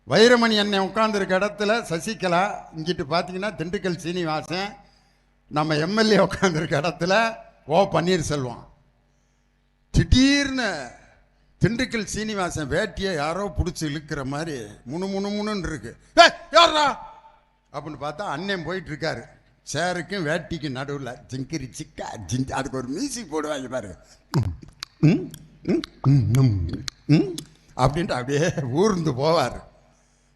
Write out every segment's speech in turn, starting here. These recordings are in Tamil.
வைரமணி அண்ணன் உட்காந்துருக்க இடத்துல சசிகலா, இங்கிட்டு பார்த்தீங்கன்னா திண்டுக்கல் சீனிவாசன், நம்ம எம்எல்ஏ உட்காந்துருக்க இடத்துல ஓ பன்னீர்செல்வம். திடீர்னு திண்டுக்கல் சீனிவாசன் வேட்டியை யாரோ பிடிச்சி இழுக்கிற மாதிரி முணுன்னு இருக்கு. யாரா அப்படின்னு பார்த்தா அண்ணன் போயிட்டு இருக்காரு. சேருக்கும் வேட்டிக்கும் நடுவில் ஜிங்கிரி சிக்கா ஜிங்க், அதுக்கு ஒரு மியூசிக் போடுவாங்க பாரு, அப்படின்ட்டு அப்படியே ஊர்ந்து போவார்.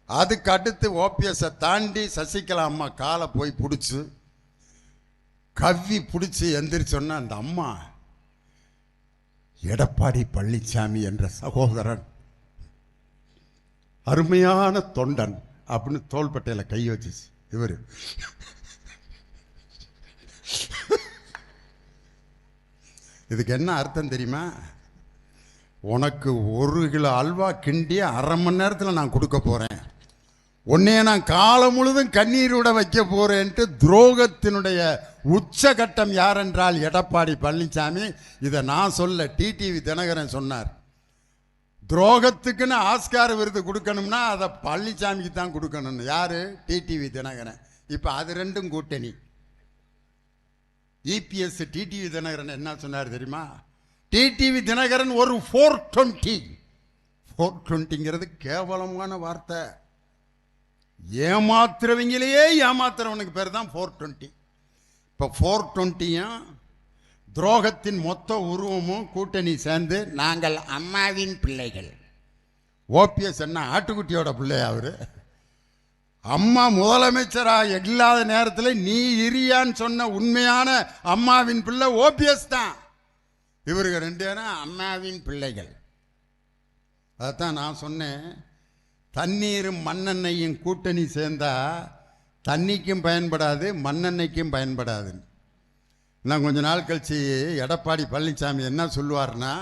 அதுக்கு அடுத்து ஓபிஎஸை தாண்டி சசிகலா அம்மா காலை போய் பிடிச்சி கவ்வி பிடிச்சி எந்திரிச்சோன்னா அந்த அம்மா எடப்பாடி பழனிசாமி என்ற சகோதரன் அருமையான தொண்டன் அப்படின்னு தோள்பட்டையில கை வச்சிச்சு. இவர் இதுக்கு என்ன அர்த்தம் தெரியுமா? உனக்கு 1 கிலோ அல்வா கிண்டி அரை மணி நேரத்தில் நான் கொடுக்க போறேன், உன்னைய நான் காலம் முழுதும் கண்ணீரோட வைக்க போறேன்ட்டு துரோகத்தினுடைய உச்சகட்டம் யார் என்றால் எடப்பாடி பழனிசாமி. இதை நான் சொல்ல, டிடிவி தினகரன் சொன்னார். துரோகத்துக்குன்னு ஆஸ்கார் விருது கொடுக்கணும்னா அதை பழனிசாமிக்கு தான் கொடுக்கணும்னு. யாரு? டிடிவி தினகரன். இப்போ அது ரெண்டும் கூட்டணி. இபிஎஸ் டிடிவி தினகரன் என்ன சொன்னார் தெரியுமா? டிடிவி தினகரன் ஒரு 420ங்கிறது கேவலமான வார்த்தை. ஏமாத்துறவங்களையே ஏமாத்துறவனுக்கு பேர் தான் 420. இப்போ 420யும் துரோகத்தின் மொத்த உருவமும் கூட்டணி சேர்ந்து நாங்கள் அம்மாவின் பிள்ளைகள். ஓபிஎஸ் என்ன ஆட்டுக்குட்டியோட பிள்ளையா? அவரு அம்மா முதலமைச்சராக இல்லாத நேரத்தில் நீ இரியான்னு சொன்ன உண்மையான அம்மாவின் பிள்ளை ஓபிஎஸ் தான். இவருக்கு 2 பேரும் அம்மாவின் பிள்ளைகள். அதான் நான் சொன்னேன், தண்ணீரும் மண்ணெண்ணையும் கூட்டணி சேர்ந்தா தண்ணிக்கும் பயன்படாது, மண்ணெண்ணைக்கும் பயன்படாது. நான் கொஞ்ச நாள் கழிச்சு எடப்பாடி பழனிசாமி என்ன சொல்லுவார்னா,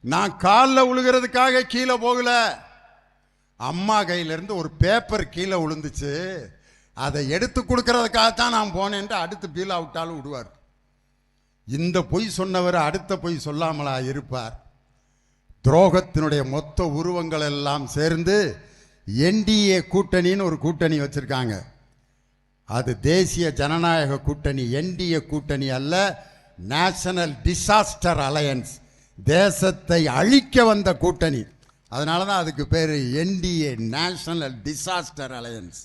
நான் காலில் விழுகிறதுக்காக கீழே போகல, அம்மா கையிலேருந்து ஒரு பேப்பர் கீழே விழுந்துச்சு, அதை எடுத்து கொடுக்கறதுக்காகத்தான் நான் போனேன்ட்டு அடுத்து பீலா விட்டாலும் விடுவார். இந்த பொய் சொன்னவர் அடுத்த பொய் சொல்லாமலா இருப்பார்? துரோகத்தினுடைய மொத்த உருவங்கள் எல்லாம் சேர்ந்து என்டிஏ கூட்டணின்னு ஒரு கூட்டணி வச்சிருக்காங்க. அது தேசிய ஜனநாயக கூட்டணி, என்டிஏ கூட்டணி அல்ல, நேஷனல் டிசாஸ்டர் அலையன்ஸ், தேசத்தை அழிக்க வந்த கூட்டணி. அதனால தான் அதுக்கு பேர் என்டிஏ, நேஷனல் டிசாஸ்டர் அலையன்ஸ்.